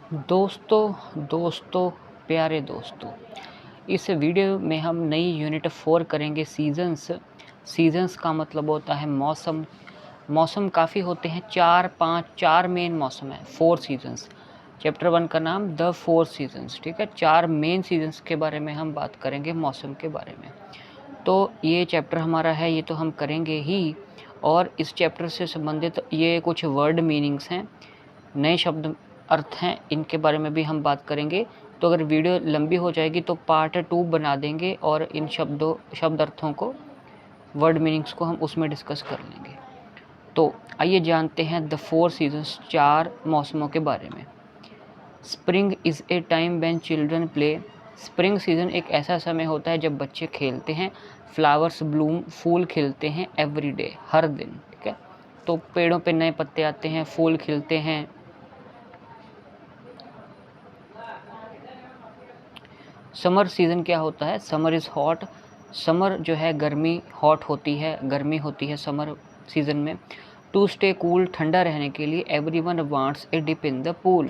दोस्तों प्यारे दोस्तों, इस वीडियो में हम नई यूनिट 4 करेंगे सीजन्स। सीजन्स का मतलब होता है मौसम। मौसम काफ़ी होते हैं, 4 मेन मौसम है, 4 सीजन्स। चैप्टर 1 का नाम द 4 सीजन्स, ठीक है। 4 मेन सीजन्स के बारे में हम बात करेंगे, मौसम के बारे में। तो ये चैप्टर हमारा है, ये तो हम करेंगे ही। और इस चैप्टर से संबंधित ये कुछ वर्ड मीनिंग्स हैं, नए शब्द अर्थ हैं, इनके बारे में भी हम बात करेंगे। तो अगर वीडियो लंबी हो जाएगी तो पार्ट 2 बना देंगे और इन शब्द अर्थों को, वर्ड मीनिंग्स को हम उसमें डिस्कस कर लेंगे। तो आइए जानते हैं द 4 सीजन्स, 4 मौसमों के बारे में। Spring is a time when children play. Spring season एक ऐसा समय होता है जब बच्चे खेलते हैं। फ्लावर्स ब्लूम, फूल खिलते हैं। एवरी डे, हर दिन, ठीक है। तो पेड़ों पे नए पत्ते आते हैं, फूल खिलते हैं। समर सीज़न क्या होता है? Summer is hot. समर जो है गर्मी, हॉट होती है, गर्मी होती है समर सीज़न में। टू स्टे कूल, ठंडा रहने के लिए। Everyone wants a dip in the pool.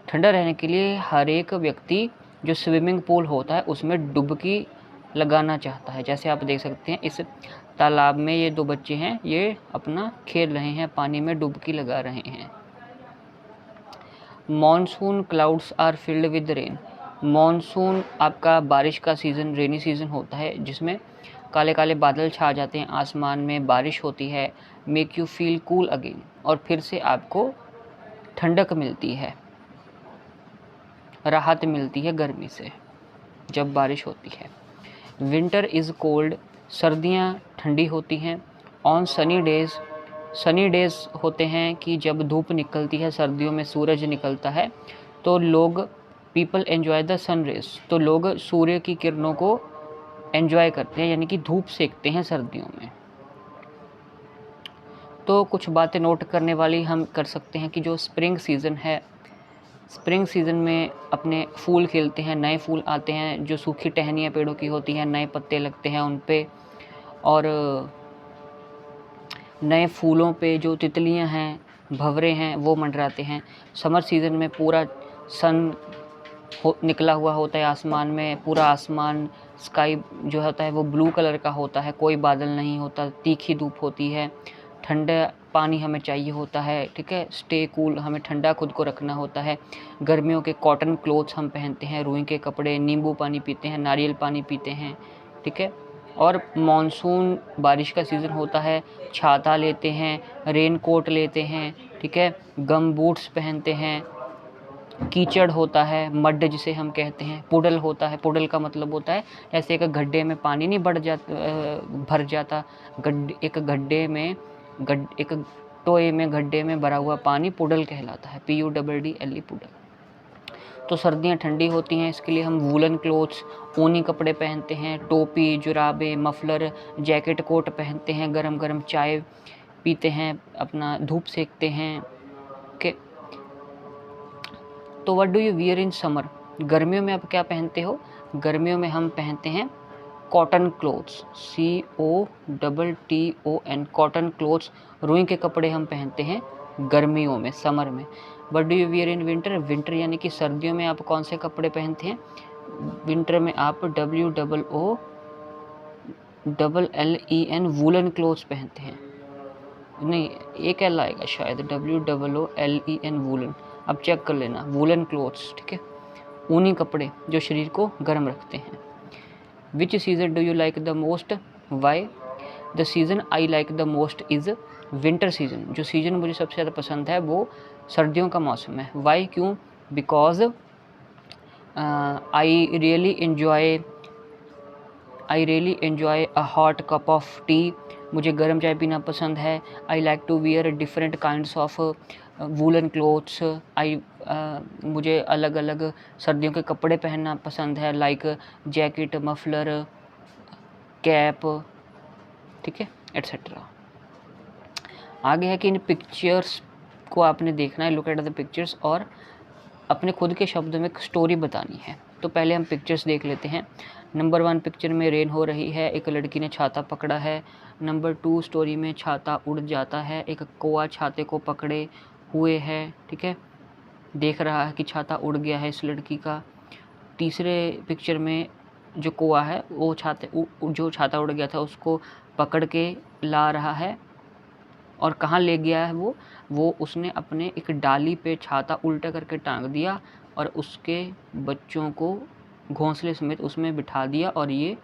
ठंडा रहने के लिए हर एक व्यक्ति जो स्विमिंग पूल होता है उसमें डुबकी लगाना चाहता है। जैसे आप देख सकते हैं इस तालाब में ये 2 बच्चे हैं, ये अपना खेल रहे हैं, पानी में डुबकी लगा रहे हैं। Monsoon clouds are filled with rain. Monsoon आपका बारिश का सीज़न, रेनी सीज़न होता है जिसमें काले काले बादल छा जाते हैं, आसमान में बारिश होती है। Make you feel cool again, और फिर से आपको ठंडक मिलती है, राहत मिलती है गर्मी से जब बारिश होती है। Winter is cold. सर्दियाँ ठंडी होती हैं। On Sunny days, Sunny days होते हैं कि जब धूप निकलती है, सर्दियों में सूरज निकलता है तो लोग, people enjoy the sun rays, तो लोग सूर्य की किरणों को एन्जॉय करते हैं, यानी कि धूप सेकते हैं सर्दियों में। तो कुछ बातें नोट करने वाली हम कर सकते हैं कि जो स्प्रिंग सीज़न है, स्प्रिंग सीज़न में अपने फूल खिलते हैं, नए फूल आते हैं, जो सूखी टहनियाँ पेड़ों की होती हैं नए पत्ते लगते हैं उन पे, और नए फूलों पे जो तितलियाँ हैं, भंवरे हैं, वो मंडराते हैं। समर सीज़न में पूरा सन निकला हुआ होता है आसमान में, पूरा आसमान, स्काई जो होता है वो ब्लू कलर का होता है, कोई बादल नहीं होता, तीखी धूप होती है। ठंडा पानी हमें चाहिए होता है, ठीक है। स्टे कूल, हमें ठंडा खुद को रखना होता है। गर्मियों के कॉटन क्लोथ्स हम पहनते हैं, रुई के कपड़े, नींबू पानी पीते हैं, नारियल पानी पीते हैं, ठीक है। और मॉनसून बारिश का सीज़न होता है, छाता लेते हैं, रेन कोट लेते हैं, ठीक है, गम बूट्स पहनते हैं। कीचड़ होता है, मड जिसे हम कहते हैं, पुडल होता है। पुडल का मतलब होता है जैसे एक गड्ढे में पानी नहीं भर जाता, एक गड्ढे में, एक टोए में, गड्ढे में भरा हुआ पानी पुडल कहलाता है, PUDDLE, पुडल। तो सर्दियाँ ठंडी होती हैं, इसके लिए हम वूलन क्लोथ्स, ऊनी कपड़े पहनते हैं, टोपी, जुराबे, मफलर, जैकेट, कोट पहनते हैं, गरम गरम चाय पीते हैं, अपना धूप सेकते हैं, ओके। तो what do you wear in summer? गर्मियों में आप क्या पहनते हो? गर्मियों में हम पहनते हैं cotton clothes, COTTON, cotton clothes. रुई के कपड़े हम पहनते हैं गर्मियों में, समर में। What do you wear in winter? Winter यानी कि सर्दियों में आप कौन से कपड़े पहनते हैं? विंटर में आप WOOLLEN, वूलन क्लोथ्स पहनते हैं। नहीं, एक एल आएगा शायद, WOOLLEN, वूलन। अब चेक कर लेना, वूलन क्लोथ्स, ठीक है, ऊनी कपड़े जो शरीर को गर्म रखते हैं। Which season do you like the most? Why? The season I like the most is winter season. जो सीज़न मुझे सबसे ज़्यादा पसंद है वो सर्दियों का मौसम है। वाई, क्यों? Because I really enjoy a hot cup of tea. मुझे गर्म चाय पीना पसंद है। I like to wear different kinds of woollen clothes. मुझे अलग अलग सर्दियों के कपड़े पहनना पसंद है, लाइक जैकेट, मफलर, कैप, ठीक है, एट्सेट्रा। आगे है कि इन पिक्चर्स को आपने देखना है, लुक एट द पिक्चर्स, और अपने खुद के शब्दों में एक स्टोरी बतानी है। तो पहले हम पिक्चर्स देख लेते हैं। नंबर 1 पिक्चर में रेन हो रही है, एक लड़की ने छाता पकड़ा है। नंबर 2 स्टोरी में छाता उड़ जाता है, एक कौआ छाते को पकड़े हुए है, ठीक है। देख रहा है कि छाता उड़ गया है इस लड़की का। तीसरे पिक्चर में जो कौआ है वो जो छाता उड़ गया था उसको पकड़ के ला रहा है। और कहाँ ले गया है वो उसने अपने एक डाली पे छाता उल्टा करके टांग दिया और उसके बच्चों को घोंसले समेत उसमें बिठा दिया। और ये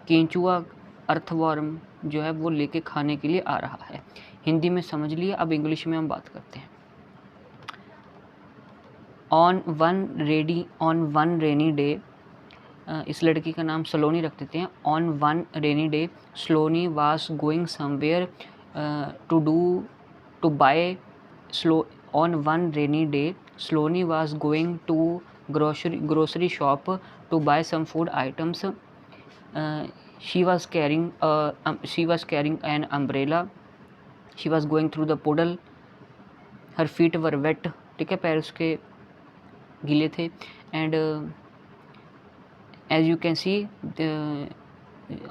केंचुआ अर्थवर्म जो है वो लेके खाने के लिए आ रहा है। हिंदी में समझ लिया, अब इंग्लिश में हम बात करते हैं। ऑन वन रेनी डे, इस लड़की का नाम सलोनी रख देते हैं। On one rainy day Saloni was going somewhere to buy on one rainy day Saloni was going to grocery shop to buy some food items. she was carrying an umbrella. She was going through the puddle. Her feet were wet. ठीक है, पैर उसके गीले थे। And as you can see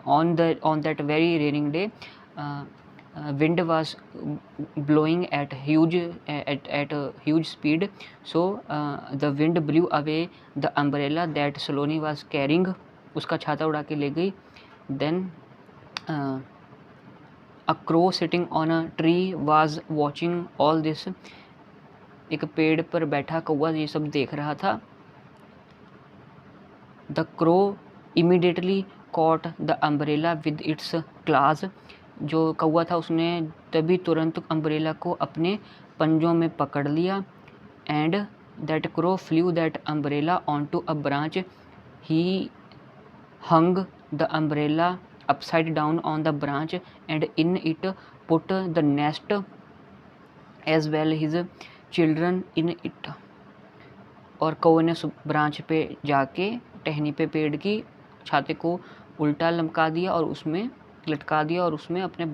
on that very raining day wind was blowing at a huge speed. So the wind blew away the umbrella that Saloni was carrying. उसका छाता उड़ा के ले गई। Then a crow sitting on a tree was watching all this. एक पेड़ पर बैठा कौवा ये सब देख रहा था। The crow immediately caught the umbrella with its claws. जो कौवा था उसने तभी तुरंत अम्ब्रेला को अपने पंजों में पकड़ लिया। And that crow flew that umbrella onto a branch. He hung the umbrella upside down on the branch and in it put the nest as well his children in it. और कौवे ने उस ब्रांच पे जाके टहनी पे पेड़ की छाते को उल्टा लमका दिया और उसमें लटका दिया और उसमें अपने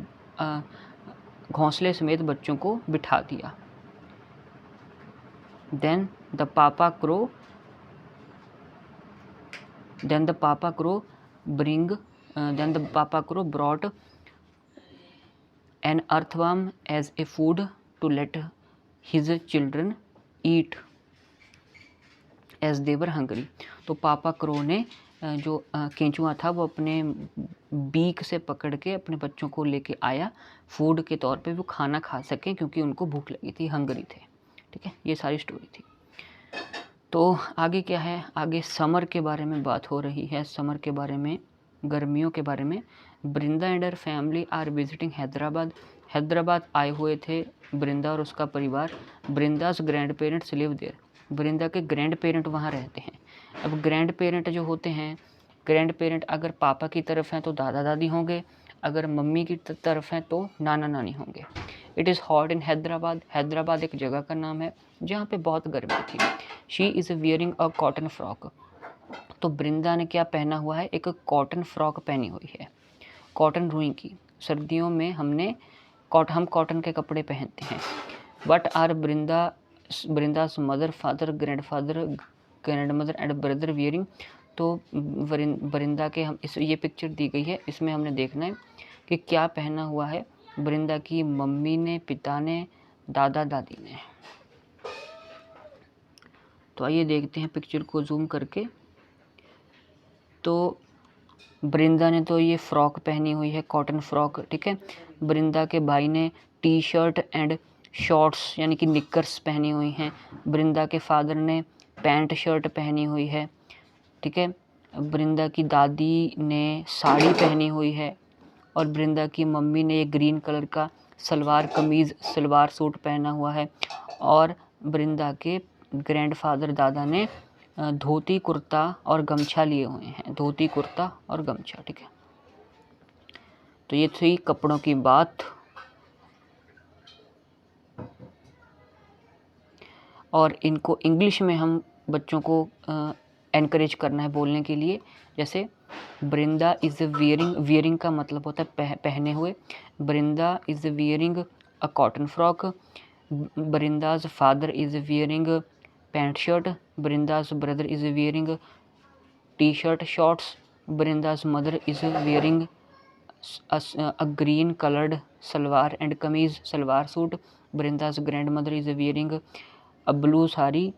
घोंसले समेत बच्चों को बिठा दिया। Then the papa crow brought an earthworm as a food to let his children eat as they were hungry. तो पापा क्रो ने जो केंचुआ था वो अपने बीक से पकड़ के अपने बच्चों को लेके आया फूड के तौर पे, वो खाना खा सकें क्योंकि उनको भूख लगी थी, हंगरी थे। ठीक है, ये सारी स्टोरी थी। तो आगे क्या है, आगे समर के बारे में बात हो रही है। समर के बारे में, गर्मियों के बारे में। Brinda and her family are visiting Hyderabad. Hyderabad आए हुए थे बृंदा और उसका परिवार। Brinda's grand parents live there. Brinda के ग्रैंड पेरेंट वहाँ रहते हैं। अब ग्रैंड पेरेंट जो होते हैं, ग्रैंड पेरेंट अगर पापा की तरफ हैं तो दादा दादी होंगे, अगर मम्मी की तरफ हैं तो नाना नानी होंगे। It is hot in Hyderabad. Hyderabad एक जगह का नाम है जहाँ पे बहुत गर्मी थी। She is wearing a cotton frock. तो बृंदा ने क्या पहना हुआ है, एक कॉटन फ्रॉक पहनी हुई है, कॉटन रुई की। सर्दियों में हम कॉटन के कपड़े पहनते हैं। But are Brinda's mother, father, grandfather, grandmother and brother wearing. तो बृंदा के ये पिक्चर दी गई है, इसमें हमने देखना है कि क्या पहना हुआ है बृंदा की मम्मी ने, पिता ने, दादा दादी ने। तो आइए देखते हैं पिक्चर को जूम करके। तो बृंदा ने तो ये फ्रॉक पहनी हुई है, कॉटन फ्रॉक। ठीक है, बृंदा के भाई ने टी शर्ट एंड शॉर्ट्स यानी कि निकर्स पहनी हुई हैं। बृंदा के फादर ने पैंट शर्ट पहनी हुई है। ठीक है, बृंदा की दादी ने साड़ी पहनी हुई है और बृंदा की मम्मी ने एक ग्रीन कलर का सलवार कमीज़, सलवार सूट पहना हुआ है। और बृंदा के ग्रैंडफादर, दादा ने धोती कुर्ता और गमछा लिए हुए हैं, धोती कुर्ता और गमछा। ठीक है, तो ये थी कपड़ों की बात। और इनको इंग्लिश में हम बच्चों को एनकरेज करना है बोलने के लिए। जैसे बृंदा इज़ वियरिंग का मतलब होता है पहने हुए। Brinda is wearing a cotton frock. Brinda's father is wearing pant shirt. Brinda's brother is wearing T shirt shorts. Brinda's mother is wearing a green coloured salwar and kameez, salwar suit. Brinda's grand mother is wearing a blue sari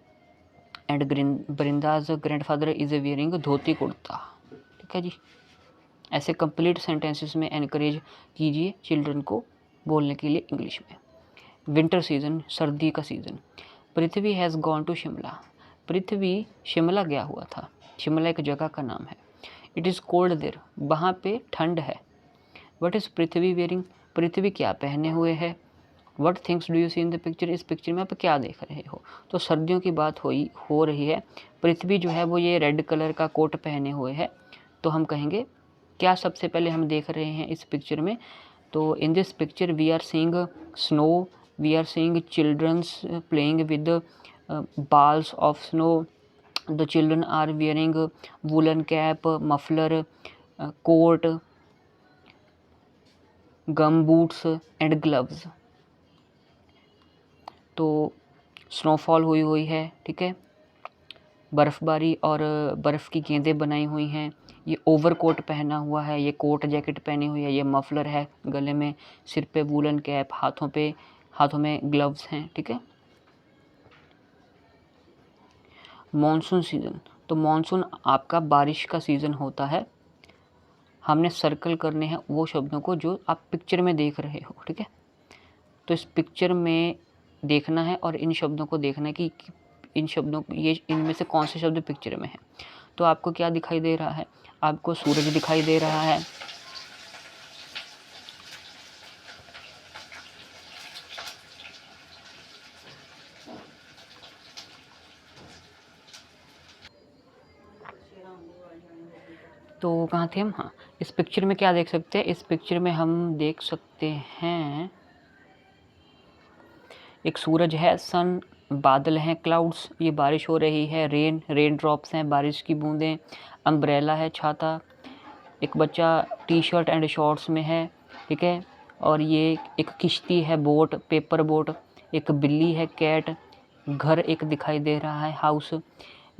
and Brinda's grandfather is wearing dhoti kurta. ठीक है जी। ऐसे complete sentences में encourage कीजिए children को बोलने के लिए इंग्लिश में। विंटर सीजन, सर्दी का season. Prithvi has gone to Shimla. Prithvi Shimla गया हुआ था। शिमला एक जगह का नाम है। इट इज़ कोल्ड देयर, वहाँ पे ठंड है। What is Prithvi wearing, Prithvi क्या पहने हुए है। What things do you see in the picture, इस पिक्चर में आप क्या देख रहे हो। तो सर्दियों की बात हो रही है। पृथ्वी जो है वो ये रेड कलर का कोट पहने हुए है। तो हम कहेंगे क्या सबसे पहले हम देख रहे हैं इस पिक्चर में। तो in this picture we are seeing snow, we are seeing childrens playing with balls of snow. The children are wearing woolen cap, muffler, coat, gum boots and gloves. तो स्नोफॉल हुई है। ठीक है, बर्फ़बारी और बर्फ़ की गेंदें बनाई हुई हैं। ये ओवरकोट पहना हुआ है, ये कोट जैकेट पहनी हुई है, ये मफलर है गले में, सिर पे वूलन कैप, हाथों में ग्लव्स हैं। ठीक है। मॉनसून सीज़न, तो मॉनसून आपका बारिश का सीज़न होता है। हमने सर्कल करने हैं वो शब्दों को जो आप पिक्चर में देख रहे हो। ठीक है, तो इस पिक्चर में देखना है और इन शब्दों को देखना है कि इनमें से कौन से शब्द पिक्चर में है। तो आपको क्या दिखाई दे रहा है, आपको सूरज दिखाई दे रहा है, तो कहाँ थे हम। हाँ, इस पिक्चर में क्या देख सकते हैं, इस पिक्चर में हम देख सकते हैं एक सूरज है, सन, बादल हैं, क्लाउड्स, ये बारिश हो रही है, रेन ड्रॉप्स हैं, बारिश की बूंदें, अम्ब्रेला है, छाता, एक बच्चा टी शर्ट एंड शॉर्ट्स में है। ठीक है, और ये एक किश्ती है, बोट, पेपर बोट, एक बिल्ली है, कैट, घर एक दिखाई दे रहा है, हाउस।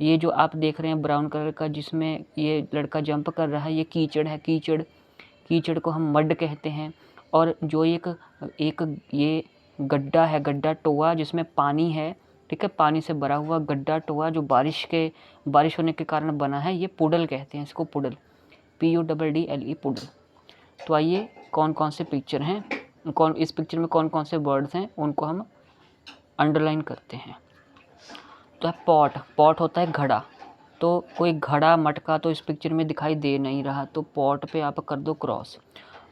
ये जो आप देख रहे हैं ब्राउन कलर का जिसमें ये लड़का जंप कर रहा है, ये कीचड़ है, कीचड़ को हम मड कहते हैं। और जो एक ये गड्ढा है, गड्ढा टोआ जिसमें पानी है। ठीक है, पानी से भरा हुआ गड्ढा टोआ जो बारिश होने के कारण बना है, ये पुडल कहते हैं इसको, पुडल, PUDDLE, पुडल। तो आइए कौन कौन से पिक्चर हैं, इस पिक्चर में कौन कौन से वर्ड्स हैं उनको हम अंडरलाइन करते हैं। तो है पॉट होता है घड़ा। तो कोई घड़ा मटका तो इस पिक्चर में दिखाई दे नहीं रहा, तो पॉट पे आप कर दो क्रॉस।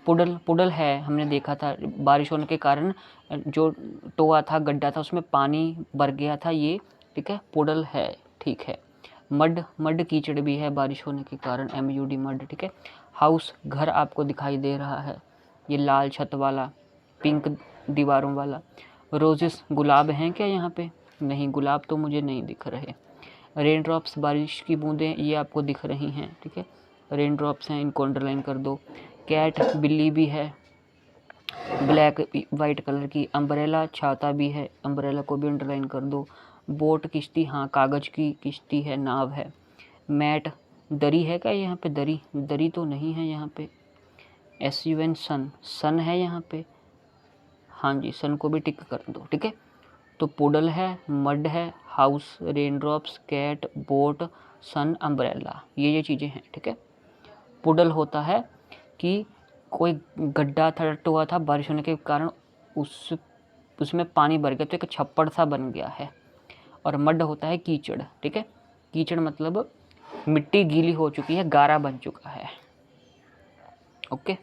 पुडल है, हमने देखा था बारिश होने के कारण जो टोआ था, गड्ढा था, उसमें पानी भर गया था ये। ठीक है, पुडल है। ठीक है, मड कीचड़ भी है बारिश होने के कारण, MUD मड। ठीक है, हाउस घर आपको दिखाई दे रहा है, ये लाल छत वाला, पिंक दीवारों वाला। रोजेस गुलाब हैं क्या यहाँ पे, नहीं, गुलाब तो मुझे नहीं दिख रहे। रेन ड्रॉप्स बारिश की बूंदें, ये आपको दिख रही हैं। ठीक है, रेन ड्रॉप्स हैं, इनको अंडरलाइन कर दो। कैट बिल्ली भी है, ब्लैक वाइट कलर की। अम्ब्रेला छाता भी है, अम्ब्रेला को भी अंडरलाइन कर दो। बोट किश्ती, हाँ कागज़ की किश्ती है, नाव है। मैट दरी है क्या यहाँ पे, दरी तो नहीं है यहाँ पे। SUN सन है यहाँ पे, हाँ जी, सन को भी टिक कर दो। ठीक है, तो पुडल है, मड है, house, rain drops, cat, boat, sun, umbrella, ये चीज़ें हैं। ठीक है, पुडल होता है कि कोई गड्ढा था, टोआ था, बारिश होने के कारण उसमें पानी भर गया तो एक छप्पड़ सा बन गया है। और मड होता है कीचड़। ठीक है, कीचड़ मतलब मिट्टी गीली हो चुकी है, गारा बन चुका है। ओके,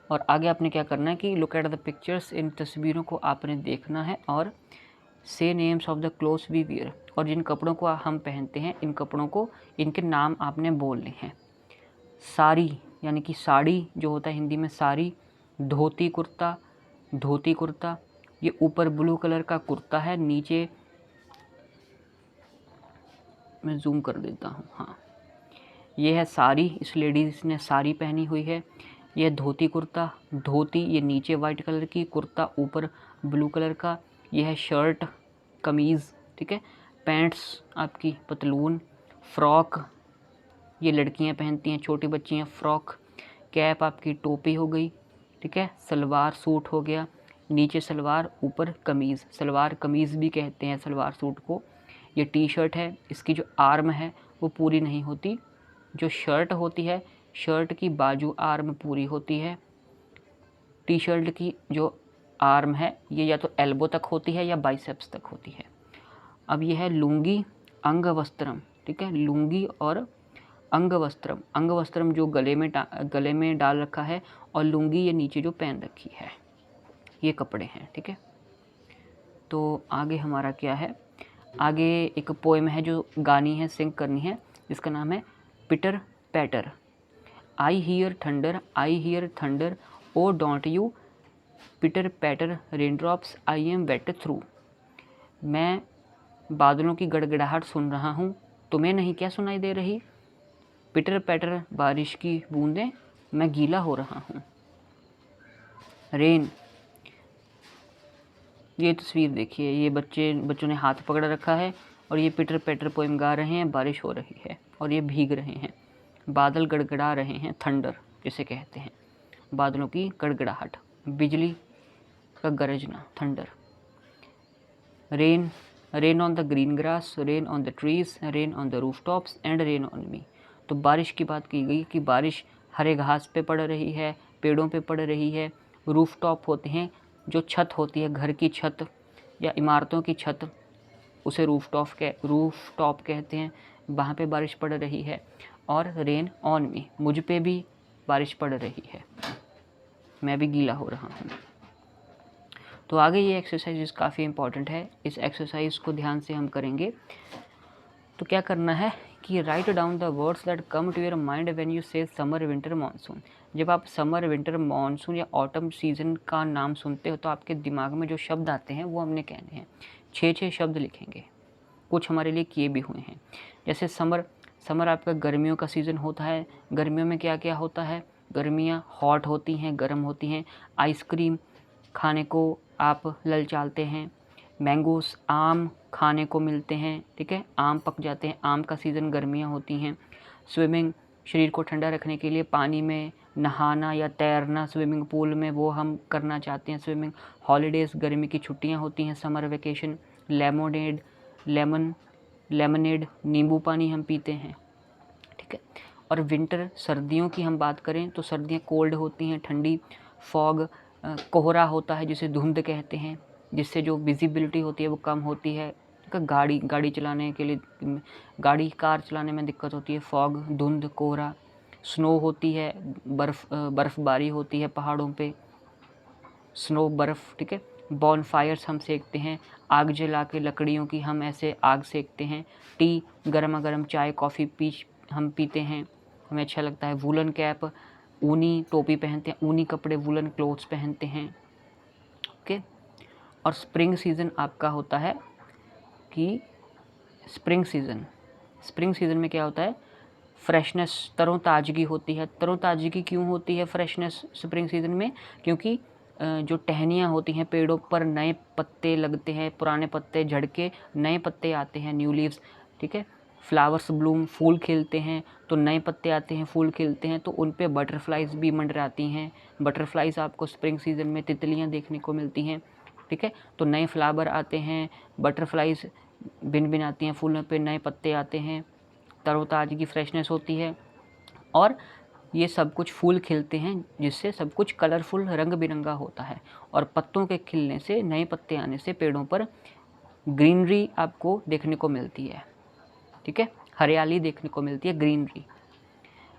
और आगे आपने क्या करना है कि लुक एट द पिक्चर्स, इन तस्वीरों को आपने देखना है और say names of the clothes we wear, और जिन कपड़ों को हम पहनते हैं इन कपड़ों को, इनके नाम आपने बोलने हैं। साड़ी यानी कि साड़ी जो होता है हिंदी में साड़ी, धोती कुर्ता, ये ऊपर ब्लू कलर का कुर्ता है, नीचे मैं जूम कर देता हूँ, हाँ ये है साड़ी, इस लेडीज़ ने साड़ी पहनी हुई है। यह धोती कुर्ता, धोती ये नीचे वाइट कलर की, कुर्ता ऊपर ब्लू कलर का। यह है शर्ट कमीज़। ठीक है, पैंट्स आपकी पतलून, फ्रॉक ये लड़कियां पहनती हैं, छोटी बच्चियां, फ्रॉक। कैप आपकी टोपी हो गई। ठीक है, सलवार सूट हो गया, नीचे सलवार ऊपर कमीज़, सलवार कमीज़ भी कहते हैं सलवार सूट को। ये टी शर्ट है, इसकी जो आर्म है वो पूरी नहीं होती। जो शर्ट होती है, शर्ट की बाजू आर्म पूरी होती है। टी शर्ट की जो आर्म है ये या तो एल्बो तक होती है या बाइसेप्स तक होती है। अब ये है लुंगी अंग वस्त्रम, ठीक है, लुंगी और अंग वस्त्रम। अंग वस्त्रम जो गले में डाल रखा है, और लुंगी ये नीचे जो पहन रखी है, ये कपड़े हैं, ठीक है। तो आगे हमारा क्या है, आगे एक पोएम है जो गानी है, सिंग करनी है, जिसका नाम है pitter patter. I hear thunder, oh don't you pitter patter raindrops, I am wet through. मैं बादलों की गड़गड़ाहट सुन रहा हूँ, तुम्हें नहीं क्या सुनाई दे रही? पिटर पैटर बारिश की बूंदें, मैं गीला हो रहा हूँ। रेन, ये तस्वीर देखिए, ये बच्चों ने हाथ पकड़ रखा है और ये पिटर पैटर पोएम गा रहे हैं, बारिश हो रही है और ये भीग रहे हैं। बादल गड़गड़ा रहे हैं, थंडर जिसे कहते हैं, बादलों की गड़गड़ाहट, बिजली का गरजना, thunder. Rain, rain on the green grass, rain on the trees, rain on the rooftops and rain on me. तो बारिश की बात की गई कि बारिश हरे घास पे पड़ रही है, पेड़ों पे पड़ रही है। रूफटॉप होते हैं, जो छत होती है, घर की छत या इमारतों की छत, उसे रूफटॉप कहते हैं, वहाँ पे बारिश पड़ रही है। और रेन ऑन मी, मुझ पे भी बारिश पड़ रही है, मैं भी गीला हो रहा हूँ। तो आगे ये एक्सरसाइज काफ़ी इंपॉर्टेंट है, इस एक्सरसाइज को ध्यान से हम करेंगे। तो क्या करना है कि write down the words that come to your mind when you say summer winter monsoon. जब आप समर विंटर मानसून या ऑटम सीजन का नाम सुनते हो तो आपके दिमाग में जो शब्द आते हैं वो हमने कहने हैं। 6 शब्द लिखेंगे, कुछ हमारे लिए किए भी हुए हैं। जैसे समर आपका गर्मियों का सीज़न होता है। गर्मियों में क्या क्या होता है? गर्मियाँ हॉट होती हैं, गर्म होती हैं। आइसक्रीम खाने को आप ललचाते हैं। मैंगोस, आम खाने को मिलते हैं, ठीक है, आम पक जाते हैं, आम का सीज़न गर्मियाँ होती हैं। स्विमिंग, शरीर को ठंडा रखने के लिए पानी में नहाना या तैरना, स्विमिंग पूल में, वो हम करना चाहते हैं, स्विमिंग। हॉलीडेज़, गर्मी की छुट्टियाँ होती हैं, समर वेकेशन। लेमनेड, नींबू पानी हम पीते हैं, ठीक है। और विंटर, सर्दियों की हम बात करें तो सर्दियाँ कोल्ड होती हैं, ठंडी। फॉग, कोहरा होता है जिसे धुंध कहते हैं, जिससे जो विजिबिलिटी होती है वो कम होती है। गाड़ी चलाने के लिए, कार चलाने में दिक्कत होती है। फॉग, धुंध, कोहरा। स्नो होती है, बर्फ़बारी होती है पहाड़ों पे, स्नो, बर्फ़, ठीक है। बॉनफायर्स हम सेकते हैं, आग जला के लकड़ियों की हम ऐसे आग सेकते हैं। टी, गर्मा गर्म चाय कॉफ़ी हम पीते हैं, हमें अच्छा लगता है। वूलन कैप, ऊनी टोपी पहनते हैं, ऊनी कपड़े, वूलन क्लोथ्स पहनते हैं, ओके। और स्प्रिंग सीज़न आपका होता है कि स्प्रिंग सीज़न में क्या होता है? फ्रेशनेस, तरोताज़गी होती है। तरोताज़गी क्यों होती है फ्रेशनेस स्प्रिंग सीज़न में? क्योंकि जो टहनियाँ होती हैं पेड़ों पर, नए पत्ते लगते हैं, पुराने पत्ते झड़ के नए पत्ते आते हैं, न्यू लीव्स, ठीक है। फ्लावर्स ब्लूम, फूल खिलते हैं, तो नए पत्ते आते हैं, फूल खिलते हैं, तो उन पे बटरफ्लाइज भी मंडराती हैं। बटरफ्लाइज आपको स्प्रिंग सीज़न में तितलियाँ देखने को मिलती हैं, ठीक है। तो नए फ्लावर आते हैं, बटरफ्लाइज भिन आती हैं, फूलों पे नए पत्ते आते हैं, तरोताज़गी, फ्रेशनेस होती है। और ये सब कुछ फूल खिलते हैं जिससे सब कुछ कलरफुल, रंग बिरंगा होता है। और पत्तों के खिलने से, नए पत्ते आने से पेड़ों पर ग्रीनरी आपको देखने को मिलती है, ठीक है, हरियाली देखने को मिलती है, ग्रीनरी।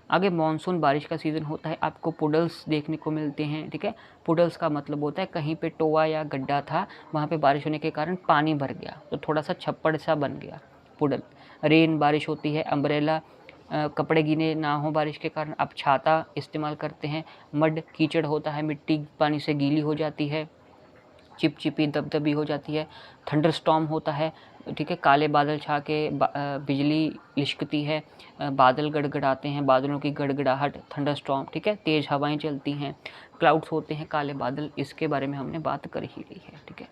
आगे मॉनसून, बारिश का सीज़न होता है, आपको पुडल्स देखने को मिलते हैं, ठीक है। पुडल्स का मतलब होता है कहीं पे टोआ या गड्ढा था, वहाँ पे बारिश होने के कारण पानी भर गया तो थोड़ा सा छप्पड़ सा बन गया, पुडल। रेन, बारिश होती है। अम्ब्रेला, कपड़े गीले ना हो बारिश के कारण आप छाता इस्तेमाल करते हैं। मड, कीचड़ होता है, मिट्टी पानी से गीली हो जाती है, चिपचिपी, दबदबी हो जाती है। थंडर स्टॉर्म होता है, ठीक है, काले बादल छा के बिजली लिश्कती है, बादल गड़गड़ाते हैं, बादलों की गड़गड़ाहट, थंडर स्टॉर्म, ठीक है, तेज़ हवाएं चलती हैं। क्लाउड्स होते हैं, काले बादल, इसके बारे में हमने बात कर ही ली है, ठीक है।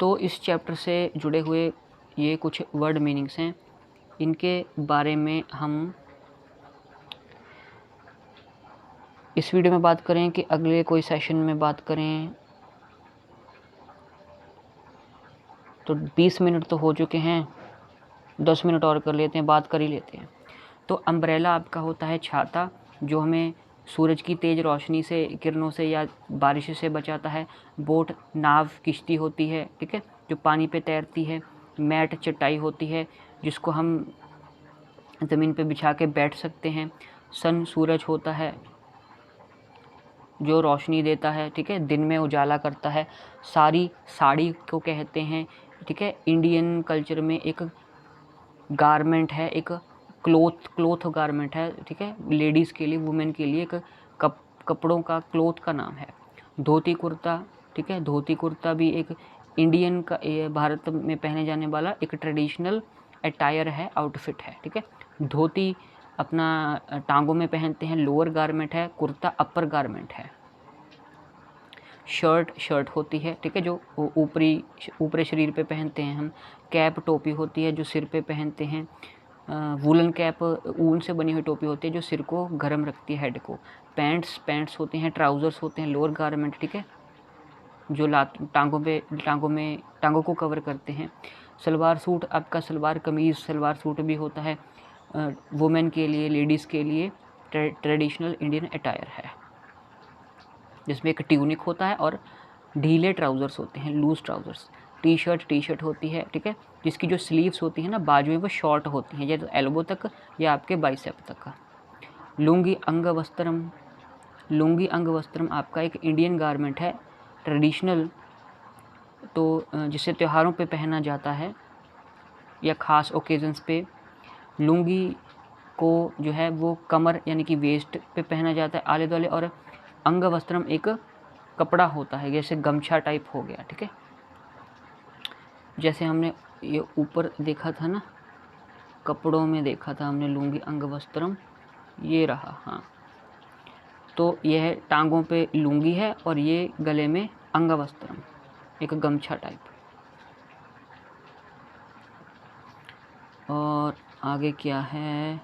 तो इस चैप्टर से जुड़े हुए ये कुछ वर्ड मीनिंग्स हैं, इनके बारे में हम इस वीडियो में बात करें कि अगले कोई सेशन में बात करें। तो 20 मिनट तो हो चुके हैं, 10 मिनट और कर लेते हैं, बात कर ही लेते हैं। तो अम्ब्रेला आपका होता है छाता, जो हमें सूरज की तेज़ रोशनी से, किरणों से या बारिश से बचाता है। बोट नाव किश्ती होती है, ठीक है, जो पानी पे तैरती है। मैट चटाई होती है, जिसको हम ज़मीन पे बिछा के बैठ सकते हैं। सन सूरज होता है, जो रोशनी देता है, ठीक है, दिन में उजाला करता है। साड़ी, साड़ी को कहते हैं, ठीक है, इंडियन कल्चर में एक गारमेंट है, एक क्लोथ गारमेंट है, ठीक है, लेडीज़ के लिए, वुमेन के लिए एक कपड़ों का, क्लोथ का नाम है। धोती कुर्ता, ठीक है, धोती कुर्ता भी एक इंडियन का, भारत में पहने जाने वाला एक ट्रेडिशनल अटायर है, आउटफिट है, ठीक है। धोती अपना टांगों में पहनते हैं, लोअर गारमेंट है। कुर्ता अपर गारमेंट है। शर्ट होती है, ठीक है, जो ऊपरी शरीर पे पहनते हैं हम। कैप टोपी होती है, जो सिर पे पहनते हैं। वूलन कैप, ऊन से बनी हुई टोपी होती है, जो सिर को गर्म रखती है, हेड को। पैंट्स होते हैं। ट्राउज़र्स होते हैं, लोअर गारमेंट, ठीक है, जो टांगों को कवर करते हैं। सलवार सूट आपका, सलवार कमीज़, सलवार सूट भी होता है, वुमेन के लिए, लेडीज़ के लिए ट्रेडिशनल इंडियन अटायर है, जिसमें एक ट्यूनिक होता है और ढीले ट्राउज़र्स होते हैं, लूज़ ट्राउज़र्स। टी शर्ट होती है, ठीक है, जिसकी जो स्लीव्स होती है ना, बाजुएं, वो शॉर्ट होती हैं, या तो एल्बो तक या आपके बाइसेप तक का। लुंगी अंग वस्त्रम आपका एक इंडियन गारमेंट है, ट्रेडिशनल, तो जिसे त्योहारों पे पहना जाता है या ख़ास ओकेजन्स पे। लुंगी को जो है वो कमर यानी कि वेस्ट पे पहना जाता है, आले दुआले। और अंग वस्त्रम एक कपड़ा होता है, जैसे गमछा टाइप हो गया, ठीक है। जैसे हमने ये ऊपर देखा था ना, कपड़ों में देखा था हमने लुंगी अंग वस्त्रम, ये रहा, हाँ। तो यह टांगों पे लुंगी है और ये गले में अंग वस्त्रम, एक गमछा टाइप। और आगे क्या है,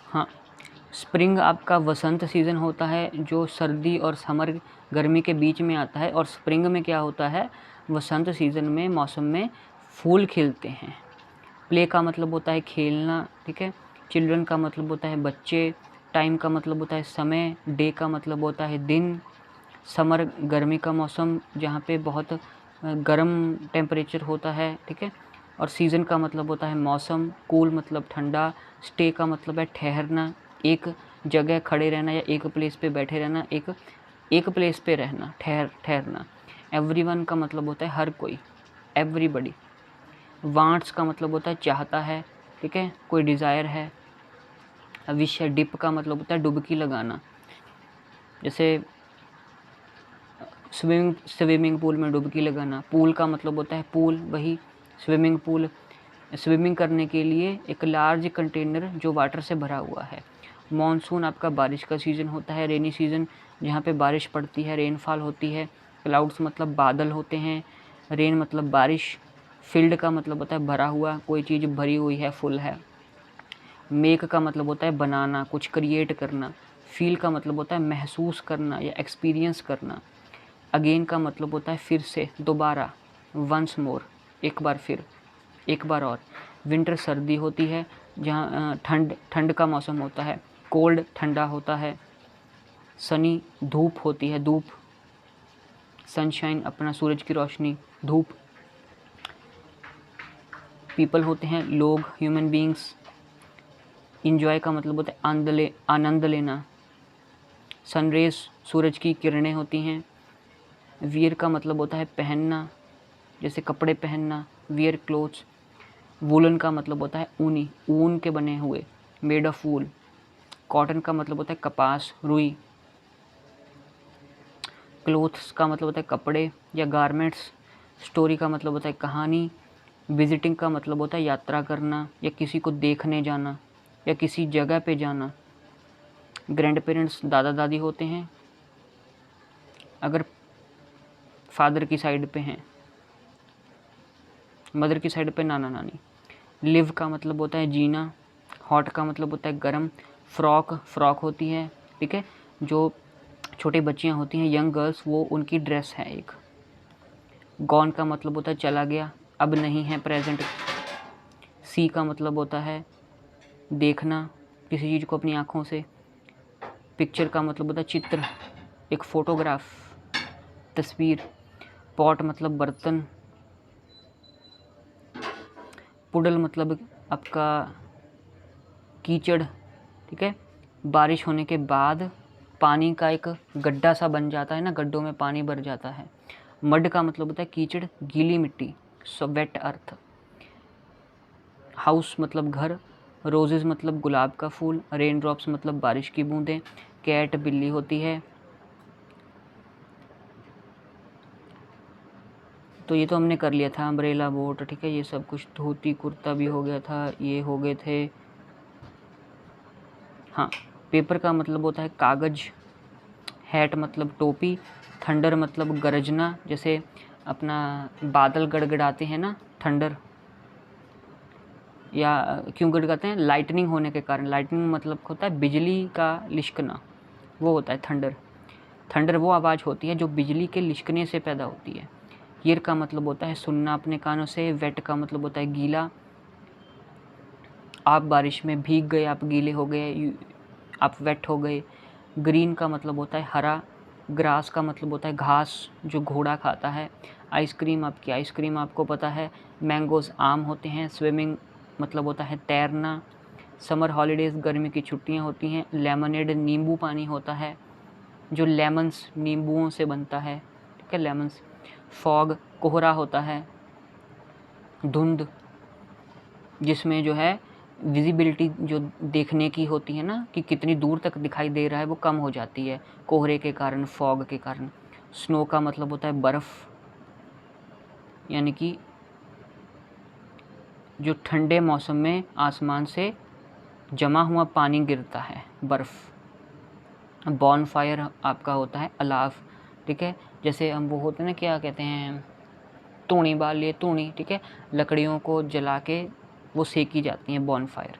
हाँ, स्प्रिंग आपका वसंत सीज़न होता है, जो सर्दी और समर, गर्मी के बीच में आता है। और स्प्रिंग में क्या होता है, वसंत सीज़न में, मौसम में फूल खिलते हैं। प्ले का मतलब होता है खेलना, ठीक है। चिल्ड्रन का मतलब होता है बच्चे। टाइम का मतलब होता है समय। डे का मतलब होता है दिन। समर गर्मी का मौसम, जहाँ पे बहुत गर्म टेम्परेचर होता है, ठीक है। और सीज़न का मतलब होता है मौसम। कूल मतलब ठंडा। स्टे का मतलब है ठहरना, एक जगह खड़े रहना या एक प्लेस पे बैठे रहना, एक प्लेस पे रहना, ठहरना। एवरीवन का मतलब होता है हर कोई, एवरीबडी। वांट्स का मतलब होता है चाहता है, ठीक है, कोई डिज़ायर है। विश है। डिप का मतलब होता है डुबकी लगाना, जैसे स्विमिंग पूल में डुबकी लगाना। पूल का मतलब होता है पूल, वही स्विमिंग पूल। स्विमिंग करने के लिए एक लार्ज कंटेनर जो वाटर से भरा हुआ है। मॉनसून आपका बारिश का सीज़न होता है। रेनी सीज़न, जहाँ पे बारिश पड़ती है, रेनफॉल होती है। क्लाउड्स मतलब बादल होते हैं। रेन मतलब बारिश। फील्ड का मतलब होता है भरा हुआ, कोई चीज़ भरी हुई है, फुल है। मेक का मतलब होता है बनाना, कुछ क्रिएट करना। फील का मतलब होता है महसूस करना या एक्सपीरियंस करना। अगेन का मतलब होता है फिर से, दोबारा, वंस मोर, एक बार फिर, एक बार और। विंटर सर्दी होती है, जहाँ ठंड का मौसम होता है। कोल्ड ठंडा होता है। सनी धूप होती है, धूप। सनशाइन अपना सूरज की रोशनी, धूप। पीपल होते हैं लोग, ह्यूमन बीइंग्स। इंजॉय का मतलब होता है आनंद लेना। सनरेज सूरज की किरणें होती हैं। वियर का मतलब होता है पहनना, जैसे कपड़े पहनना, वियर क्लोथ्स। वूलन का मतलब होता है ऊनी, ऊन के बने हुए, मेड ऑफ वूल। कॉटन का मतलब होता है कपास, रुई। क्लोथ्स का मतलब होता है कपड़े या गारमेंट्स। स्टोरी का मतलब होता है कहानी। विजिटिंग का मतलब होता है यात्रा करना या किसी को देखने जाना या किसी जगह पे जाना। ग्रैंड पेरेंट्स दादा दादी होते हैं। अगर फादर की साइड पे हैं, मदर की साइड पे नाना नानी। लिव का मतलब होता है जीना, हॉट का मतलब होता है गरम, फ्रॉक होती है, ठीक है, जो छोटी बच्चियां होती हैं, यंग गर्ल्स, वो उनकी ड्रेस है एक। गॉन का मतलब होता है चला गया, अब नहीं है, प्रेजेंट। सी का मतलब होता है देखना किसी चीज़ को अपनी आँखों से। पिक्चर का मतलब होता है चित्र, एक फ़ोटोग्राफ, तस्वीर। पॉट मतलब बर्तन। पुडल मतलब आपका कीचड़, ठीक है, बारिश होने के बाद पानी का एक गड्ढा सा बन जाता है ना, गड्ढों में पानी भर जाता है। मड का मतलब होता है कीचड़, गीली मिट्टी, सो वेट अर्थ। हाउस मतलब घर। रोजेज मतलब गुलाब का फूल। रेन ड्रॉप्स मतलब बारिश की बूंदें। कैट बिल्ली होती है। तो ये तो हमने कर लिया था, अम्ब्रेला बोट, ठीक है, ये सब कुछ। धोती कुर्ता भी हो गया था, ये हो गए थे। हाँ, पेपर का मतलब होता है कागज। हैट मतलब टोपी। थंडर मतलब गरजना, जैसे अपना बादल गड़गड़ाते हैं ना, थंडर, या क्यों गड़गड़ाते हैं, लाइटनिंग होने के कारण। लाइटनिंग मतलब होता है बिजली का लिश्कना, वो होता है थंडर। थंडर वो आवाज़ होती है जो बिजली के लिश्कने से पैदा होती है। ईयर का मतलब होता है सुनना अपने कानों से। वेट का मतलब होता है गीला, आप बारिश में भीग गए, आप गीले हो गए, आप वेट हो गए। ग्रीन का मतलब होता है हरा। ग्रास का मतलब होता है घास जो घोड़ा खाता है। आइसक्रीम, आपकी आइसक्रीम आपको पता है। मैंगोज़ आम होते हैं। स्विमिंग मतलब होता है तैरना। समर हॉलीडेज़ गर्मी की छुट्टियां होती हैं। लेमनेड नींबू पानी होता है, जो लेमन्स नींबुओं से बनता है, ठीक है, लेमन्स। फॉग कोहरा होता है, धुंध, जिसमें जो है विजिबिलिटी जो देखने की होती है ना, कि कितनी दूर तक दिखाई दे रहा है, वो कम हो जाती है कोहरे के कारण, फॉग के कारण। स्नो का मतलब होता है बर्फ़, यानी कि जो ठंडे मौसम में आसमान से जमा हुआ पानी गिरता है, बर्फ़। बॉन फायर आपका होता है अलाव, ठीक है, जैसे हम वो होते हैं ना, क्या कहते हैं, तूणी बाल लिए, तूणी, ठीक है, लकड़ियों को जला के वो सेकी जाती हैं, बॉन फायर।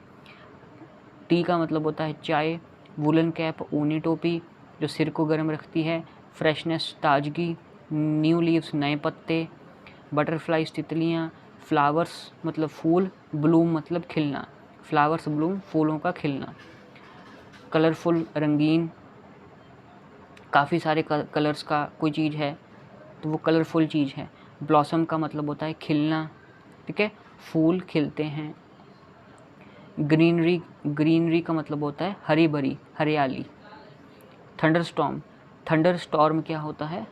टी का मतलब होता है चाय। वुलन कैप ऊनी टोपी, जो सिर को गर्म रखती है। फ्रेशनेस ताजगी। न्यू लीव्स नए पत्ते। बटरफ्लाइज तितलियाँ। फ्लावर्स मतलब फूल। ब्लूम मतलब खिलना, फ्लावर्स ब्लूम फूलों का खिलना। कलरफुल रंगीन, काफ़ी सारे कलर्स का कोई चीज़ है तो वो कलरफुल चीज़ है। ब्लॉसम का मतलब होता है खिलना, ठीक है, फूल खिलते हैं। ग्रीनरी का मतलब होता है हरी भरी, हरियाली। थंडर स्टॉर्म क्या होता है?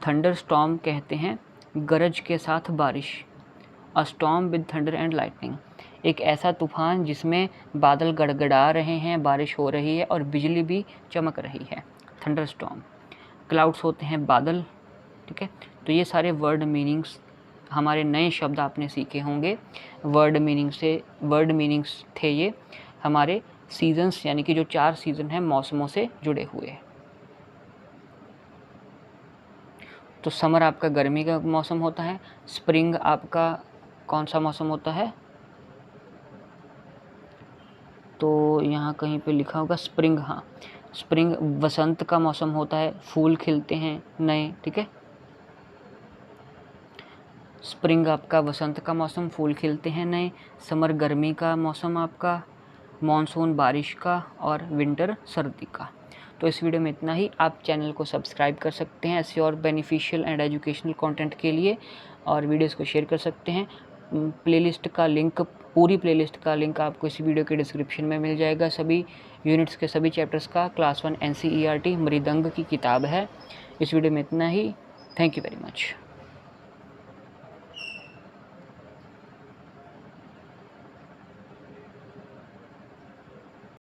थंडर स्टॉर्म कहते हैं गरज के साथ बारिश। अ storm with thunder and lightning, एक ऐसा तूफान जिसमें बादल गड़गड़ा रहे हैं, बारिश हो रही है और बिजली भी चमक रही है, थंडर स्टॉर्म। क्लाउड्स होते हैं बादल, ठीक है। तो ये सारे वर्ड मीनिंग्स, हमारे नए शब्द आपने सीखे होंगे। वर्ड मीनिंग्स थे ये हमारे सीजन्स, यानी कि जो 4 सीज़न हैं मौसमों से जुड़े हुए। तो समर आपका गर्मी का मौसम होता है। स्प्रिंग आपका कौन सा मौसम होता है? तो यहाँ कहीं पे लिखा होगा स्प्रिंग, हाँ, स्प्रिंग वसंत का मौसम होता है, फूल खिलते हैं नए, ठीक है। स्प्रिंग आपका वसंत का मौसम, फूल खिलते हैं नए। समर गर्मी का मौसम आपका, मॉनसून बारिश का, और विंटर सर्दी का। तो इस वीडियो में इतना ही। आप चैनल को सब्सक्राइब कर सकते हैं ऐसे और बेनिफिशियल एंड एजुकेशनल कंटेंट के लिए, और वीडियोस को शेयर कर सकते हैं। प्लेलिस्ट का लिंक, पूरी प्लेलिस्ट का लिंक आपको इस वीडियो के डिस्क्रिप्शन में मिल जाएगा। सभी यूनिट्स के सभी चैप्टर्स का क्लास 1 NCERT मृदंग की किताब है। इस वीडियो में इतना ही। Thank you very much.